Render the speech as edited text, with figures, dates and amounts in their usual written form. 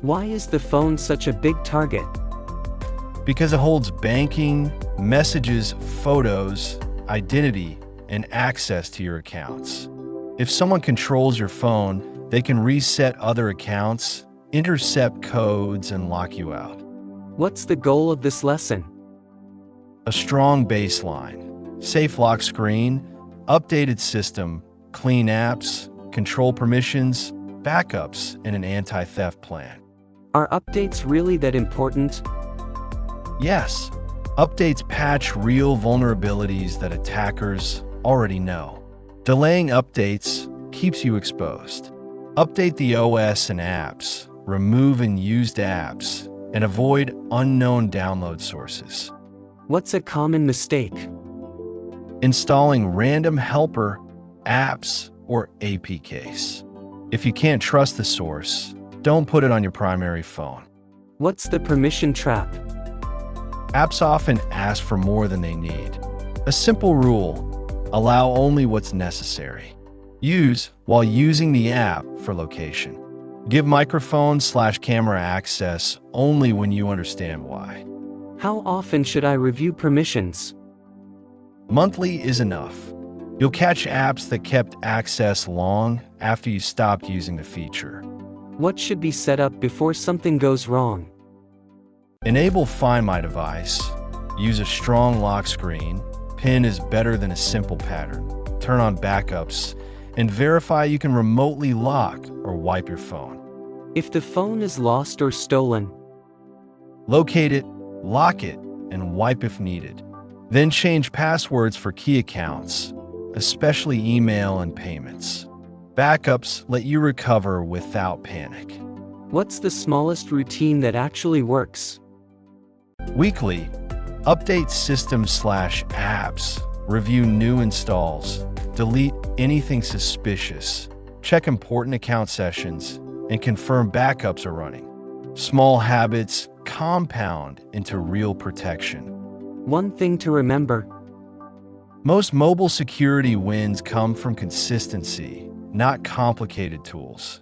Why is the phone such a big target? Because it holds banking, messages, photos, identity, and access to your accounts. If someone controls your phone, they can reset other accounts, intercept codes, and lock you out. What's the goal of this lesson? A strong baseline, safe lock screen, updated system, clean apps, control permissions, backups, and an anti-theft plan. Are updates really that important? Yes, updates patch real vulnerabilities that attackers already know. Delaying updates keeps you exposed. Update the OS and apps, remove unused apps, and avoid unknown download sources. What's a common mistake? Installing random helper, apps, or APKs. If you can't trust the source, don't put it on your primary phone. What's the permission trap? Apps often ask for more than they need. A simple rule: allow only what's necessary. Use while using the app for location. Give microphone/camera access only when you understand why. How often should I review permissions? Monthly is enough. You'll catch apps that kept access long after you stopped using the feature. What should be set up before something goes wrong? Enable Find My Device. Use a strong lock screen. PIN is better than a simple pattern. Turn on backups and verify you can remotely lock or wipe your phone. If the phone is lost or stolen, Locate it, lock it, and wipe if needed. Then change passwords for key accounts, especially email and payments. Backups let you recover without panic. what's the smallest routine that actually works? Weekly, update systems/apps, review new installs, delete anything suspicious, check important account sessions, and confirm backups are running. Small habits compound into real protection. One thing to remember: Most mobile security wins come from consistency, not complicated tools.